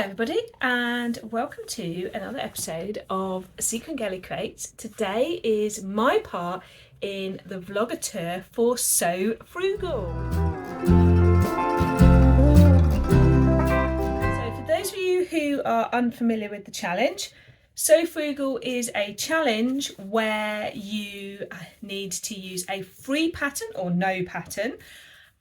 Hello everybody and welcome to another episode of Secret Girly Crates. Today is my part in the vlogger tour for So Frugal. So for those of you who are unfamiliar with the challenge, So Frugal is a challenge where you need to use a free pattern or no pattern,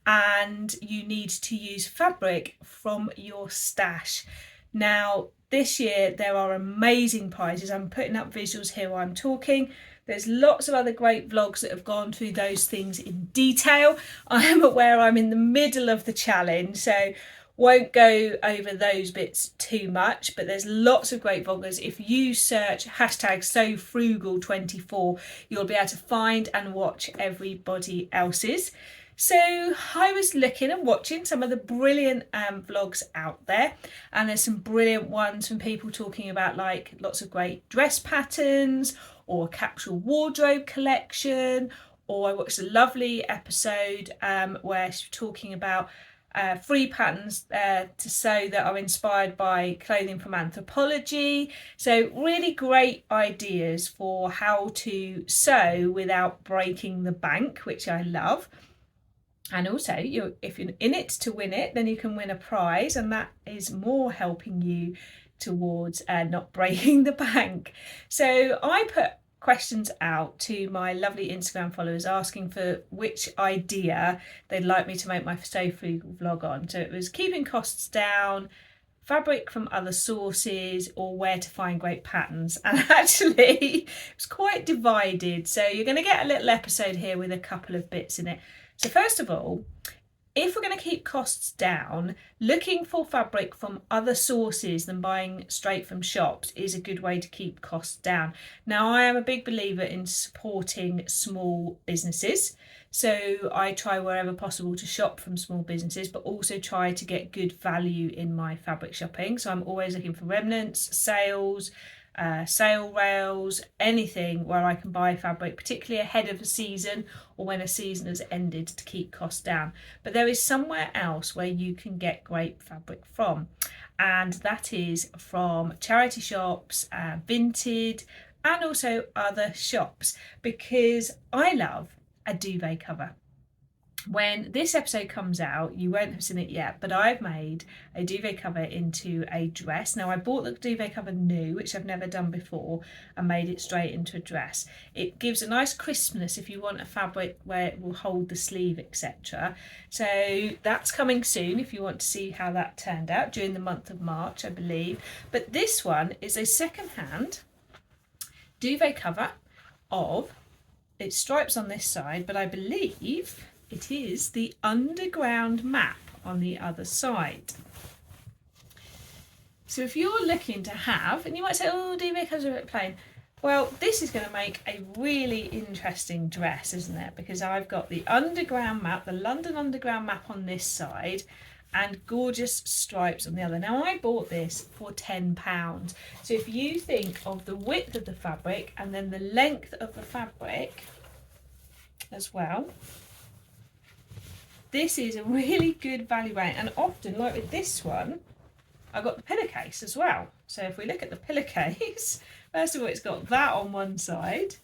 and you need to use fabric from your stash. Now this year there are amazing prizes. I'm putting up visuals here while I'm talking. There's lots of other great vlogs that have gone through those things in detail. I am aware I'm in the middle of the challenge, so won't go over those bits too much, but there's lots of great vloggers. If you search hashtag SoFrugal24, you'll be able to find and watch everybody else's. So I was looking and watching some of the brilliant vlogs out there, and there's some brilliant ones from people talking about like lots of great dress patterns or capsule wardrobe collection, or I watched a lovely episode where she was talking about free patterns to sew that are inspired by clothing from Anthropology. So really great ideas for how to sew without breaking the bank, which I love. And also, if you're in it to win it, then you can win a prize, and that is more helping you towards not breaking the bank. So I put questions out to my lovely Instagram followers asking for which idea they'd like me to make my So Frugal vlog on. So it was keeping costs down, fabric from other sources, or where to find great patterns. And actually it was quite divided, so you're going to get a little episode here with a couple of bits in it. So first of all, if we're going to keep costs down, looking for fabric from other sources than buying straight from shops is a good way to keep costs down. Now, I am a big believer in supporting small businesses, so I try wherever possible to shop from small businesses, but also try to get good value in my fabric shopping. So I'm always looking for remnants, sales, sale rails, anything where I can buy fabric, particularly ahead of a season or when a season has ended, to keep costs down. But there is somewhere else where you can get great fabric from, and that is from charity shops, Vinted, and also other shops, because I love a duvet cover. When this episode comes out, you won't have seen it yet, but I've made a duvet cover into a dress. Now, I bought the duvet cover new, which I've never done before, and made it straight into a dress. It gives a nice crispness if you want a fabric where it will hold the sleeve, etc. So that's coming soon if you want to see how that turned out during the month of March, I believe. But this one is a second-hand duvet cover of, it's stripes on this side, but I believe it is the underground map on the other side. So if you're looking to have, and you might say, oh, duvet covers are a bit plain. Well, this is going to make a really interesting dress, isn't it? Because I've got the underground map, the London Underground map on this side, and gorgeous stripes on the other. Now, I bought this for £10. So if you think of the width of the fabric and then the length of the fabric as well, this is a really good value rate. And often, like with this one, I got the pillowcase as well. So if we look at the pillowcase, first of all, it's got that on one side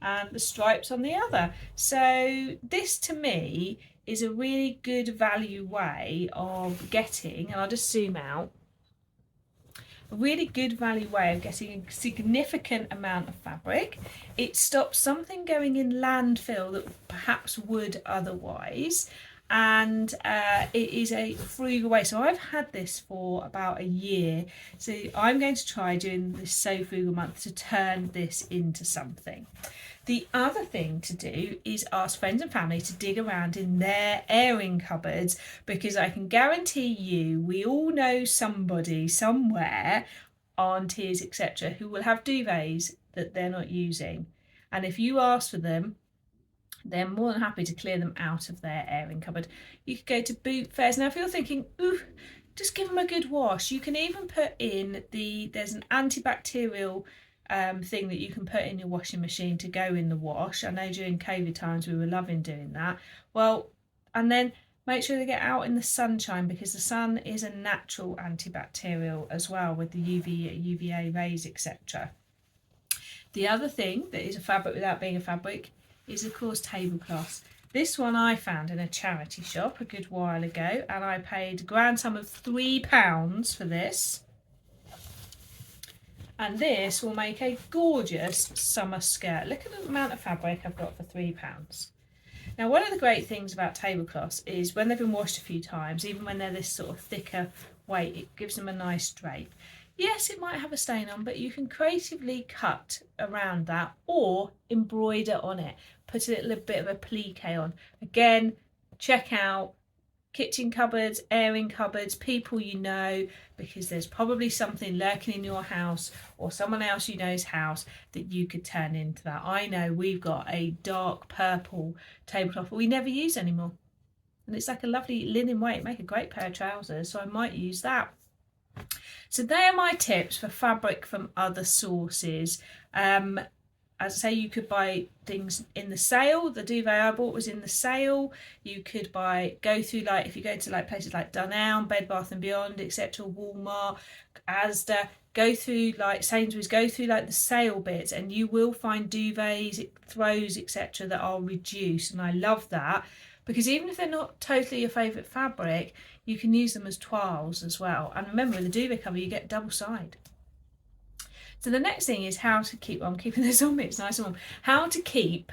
and the stripes on the other. So this, to me, is a really good value way of getting, and I'll just zoom out, a really good value way of getting a significant amount of fabric. It stops something going in landfill that perhaps would otherwise, and it is a frugal way. So I've had this for about a year, so I'm going to try doing this So Frugal month to turn this into something. The other thing to do is ask friends and family to dig around in their airing cupboards, because I can guarantee you we all know somebody somewhere, aunties, etc., who will have duvets that they're not using. And if you ask for them, they're more than happy to clear them out of their airing cupboard. You could go to boot fairs. Now, if you're thinking, ooh, just give them a good wash, you can even put in there's an antibacterial thing that you can put in your washing machine to go in the wash. I know during COVID times we were loving doing that. Well, and then Make sure they get out in the sunshine, because the sun is a natural antibacterial as well, with the UVA rays, etc. The other thing that is a fabric without being a fabric is, of course, tablecloths. This one I found in a charity shop a good while ago, and I paid a grand sum of £3 for this. And this will make a gorgeous summer skirt. Look at the amount of fabric I've got for £3. Now, one of the great things about tablecloths is when they've been washed a few times, even when they're this sort of thicker weight, it gives them a nice drape. Yes, it might have a stain on, but you can creatively cut around that or embroider on it. Put a little bit of a plique on. Again, check out kitchen cupboards, airing cupboards, people you know, because there's probably something lurking in your house or someone else you know's house that you could turn into that. I know we've got a dark purple tablecloth that we never use anymore. And it's like a lovely linen weight, make a great pair of trousers, so I might use that. So they are my tips for fabric from other sources. As I say, you could buy things in the sale. The duvet I bought was in the sale. You could go through, like, if you go to like places like Dunelm, Bed Bath and Beyond, etc., Walmart, Asda, go through like Sainsbury's, go through like the sale bits, and you will find duvets, throws, etc., that are reduced. And I love that, because even if they're not totally your favourite fabric, you can use them as toiles as well. And remember, with the duvet cover, you get double side. So the next thing is how to keep, I'm keeping this on me, it's nice and warm, how to keep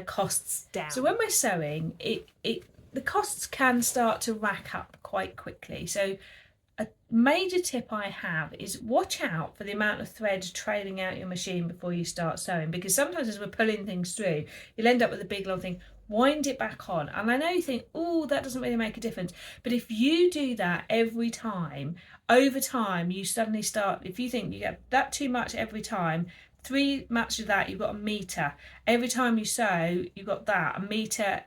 costs down. So when we're sewing, the costs can start to rack up quite quickly. So a major tip I have is watch out for the amount of thread trailing out your machine before you start sewing, because sometimes as we're pulling things through, you'll end up with a big long thing. Wind it back on. And I know you think, oh, that doesn't really make a difference. But if you do that every time, over time, you suddenly start, if you think you get that too much every time, 3 matches of that, you've got a metre. Every time you sew, you've got that. A metre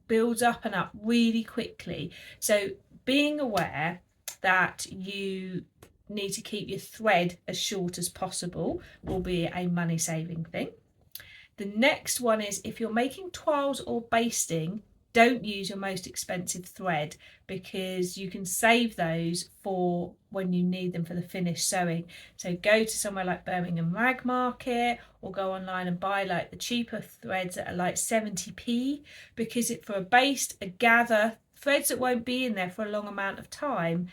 builds up and up really quickly. So being aware that you need to keep your thread as short as possible will be a money saving thing. The next one is, if you're making toiles or basting, don't use your most expensive thread, because you can save those for when you need them for the finished sewing. So go to somewhere like Birmingham Rag Market, or go online and buy like the cheaper threads that are like 70p, because for a baste, a gather, threads that won't be in there for a long amount of time,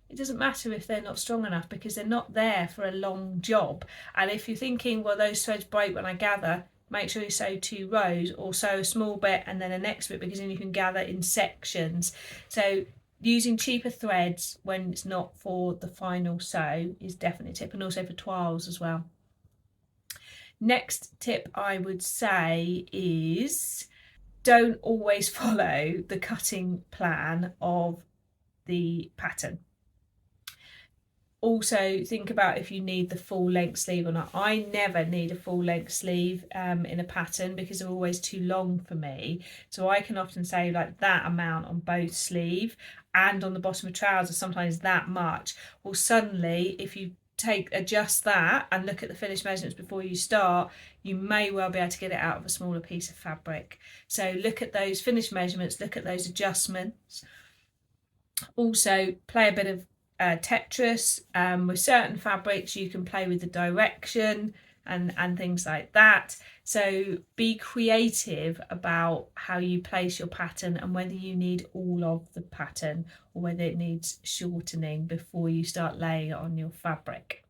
it doesn't matter if they're not strong enough, because they're not there for a long job. And if you're thinking, well, those threads break when I gather, make sure you sew 2 rows, or sew a small bit and then a next bit, because then you can gather in sections. So using cheaper threads when it's not for the final sew is definitely a tip, and also for toiles as well. Next tip I would say is, don't always follow the cutting plan of the pattern. Also think about if you need the full length sleeve or not. I never need a full length sleeve in a pattern, because they're always too long for me. So I can often say like that amount on both sleeve, and on the bottom of trousers sometimes that much. Well, suddenly if you adjust that and look at the finished measurements before you start, you may well be able to get it out of a smaller piece of fabric. So look at those finished measurements, look at those adjustments. Also play a bit of Tetris. With certain fabrics you can play with the direction and things like that. So be creative about how you place your pattern, and whether you need all of the pattern or whether it needs shortening before you start laying it on your fabric.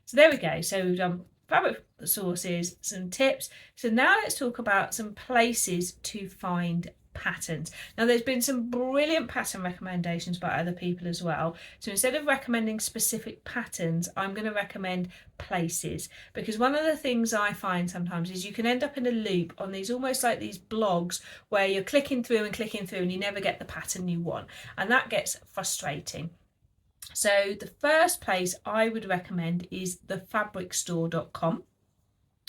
So there we go. So we've done fabric sources, some tips. So now let's talk about some places to find patterns. Now there's been some brilliant pattern recommendations by other people as well. So instead of recommending specific patterns, I'm going to recommend places, because one of the things I find sometimes is you can end up in a loop on these, almost like these blogs, where you're clicking through and you never get the pattern you want, and that gets frustrating. So the first place I would recommend is thefabricstore.com.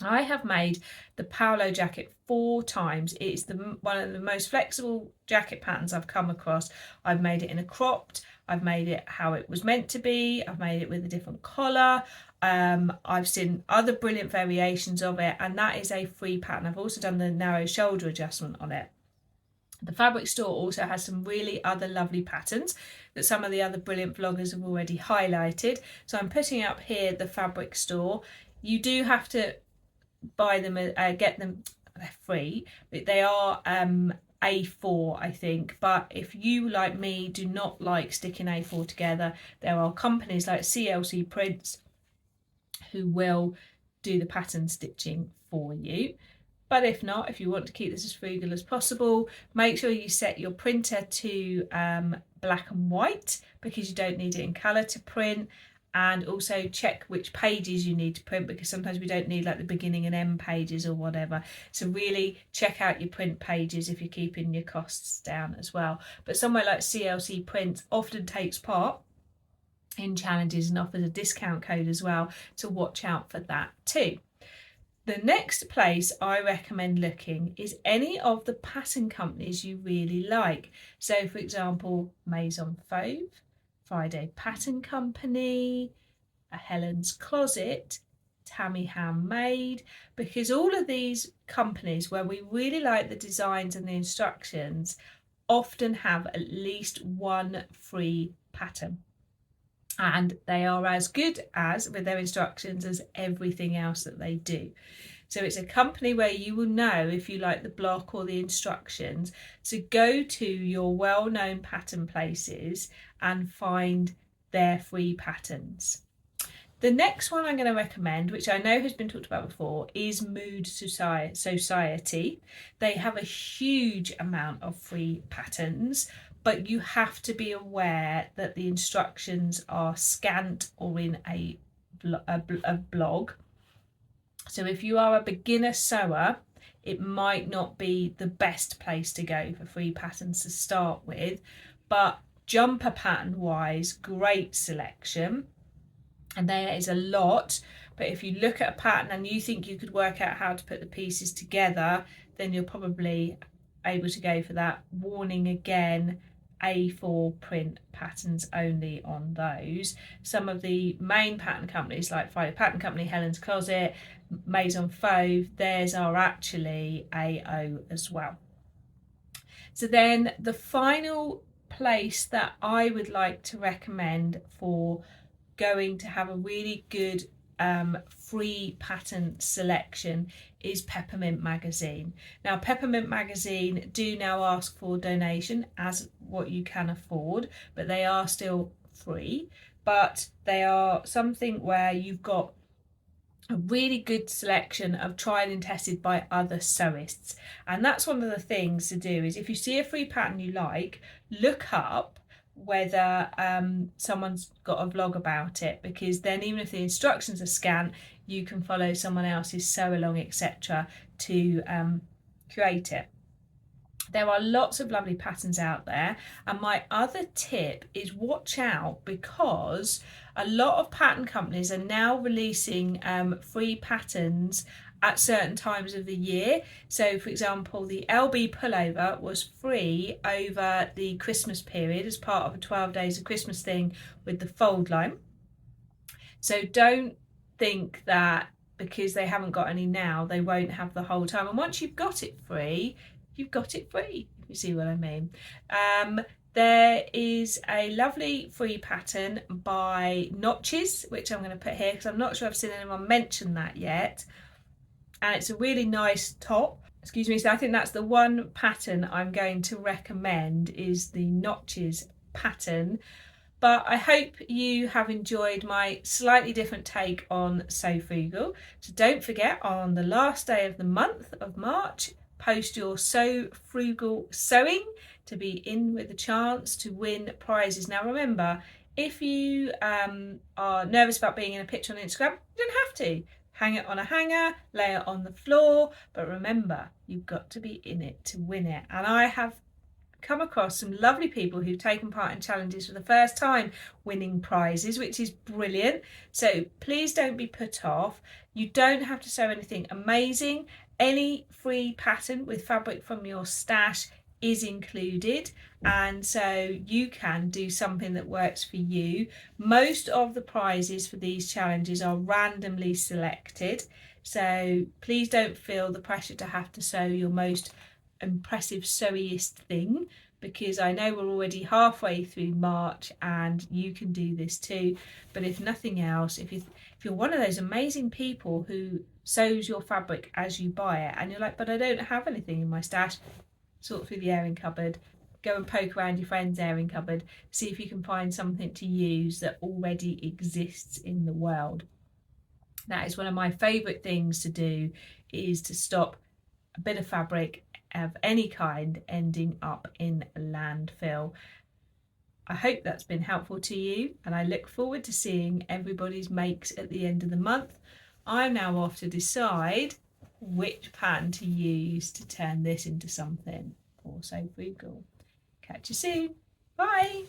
I have made the Paolo jacket 4 times. It's one of the most flexible jacket patterns I've come across. I've made it in a cropped, I've made it how it was meant to be, I've made it with a different collar. I've seen other brilliant variations of it, and that is a free pattern. I've also done the narrow shoulder adjustment on it. The fabric store also has some really other lovely patterns that some of the other brilliant vloggers have already highlighted. So I'm putting up here the fabric store. You do have to buy them, get them, they're free, but they are A4 I think. But if you, like me, do not like sticking A4 together, there are companies like CLC Prints who will do the pattern stitching for you. But if not, if you want to keep this as frugal as possible, make sure you set your printer to black and white, because you don't need it in colour to print. And also check which pages you need to print, because sometimes we don't need like the beginning and end pages or whatever. So really check out your print pages if you're keeping your costs down as well. But somewhere like CLC Print often takes part in challenges and offers a discount code as well, to watch out for that too. The next place I recommend looking is any of the pattern companies you really like. So for example, Maison Fauve, Friday Pattern Company, Helen's Closet, Tammy Handmade, because all of these companies where we really like the designs and the instructions often have at least one free pattern. And they are as good as, with their instructions, as everything else that they do. So it's a company where you will know if you like the block or the instructions. So go to your well-known pattern places and find their free patterns. The next one I'm going to recommend, which I know has been talked about before, is Mood Society. They have a huge amount of free patterns, but you have to be aware that the instructions are scant or in a blog. So if you are a beginner sewer, it might not be the best place to go for free patterns to start with, but jumper pattern wise, great selection. And there is a lot, but if you look at a pattern and you think you could work out how to put the pieces together, then you're probably able to go for that. Warning again, A4 print patterns only on those. Some of the main pattern companies like Friday Pattern Company, Helen's Closet, Maison Fauve, theirs are actually AO as well. So then the final place that I would like to recommend for going to have a really good free pattern selection is Peppermint Magazine. Now Peppermint Magazine do now ask for donation as what you can afford, but they are still free. But they are something where you've got a really good selection of tried and tested by other sewists. And that's one of the things to do, is if you see a free pattern you like, look up whether someone's got a vlog about it, because then even if the instructions are scant, you can follow someone else's sew along, etc., to create it. There are lots of lovely patterns out there, and my other tip is watch out, because a lot of pattern companies are now releasing free patterns at certain times of the year. So for example, the LB pullover was free over the Christmas period as part of a 12 days of Christmas thing with the fold line. So don't think that because they haven't got any now, they won't have the whole time. And once you've got it free, you've got it free, if you see what I mean. There is a lovely free pattern by Notches, which I'm going to put here because I'm not sure I've seen anyone mention that yet. And it's a really nice top. Excuse me, so I think that's the one pattern I'm going to recommend, is the Notches pattern. But I hope you have enjoyed my slightly different take on So Frugal. So don't forget, on the last day of the month of March, post your So Frugal sewing to be in with a chance to win prizes. Now remember, if you are nervous about being in a picture on Instagram, you don't have to. Hang it on a hanger, lay it on the floor, but remember, you've got to be in it to win it. And I have come across some lovely people who've taken part in challenges for the first time, winning prizes, which is brilliant. So please don't be put off. You don't have to sew anything amazing. Any free pattern with fabric from your stash is included, and so you can do something that works for you. Most of the prizes for these challenges are randomly selected, so please don't feel the pressure to have to sew your most impressive sewiest thing, because I know we're already halfway through March and you can do this too. But if nothing else, if you're one of those amazing people who sews your fabric as you buy it and you're like, but I don't have anything in my stash, sort through the airing cupboard, go and poke around your friend's airing cupboard, see if you can find something to use that already exists in the world. That is one of my favourite things to do, is to stop a bit of fabric of any kind ending up in landfill. I hope that's been helpful to you, and I look forward to seeing everybody's makes at the end of the month. I'm now off to decide which pattern to use to turn this into something for So Frugal. Catch you soon. Bye.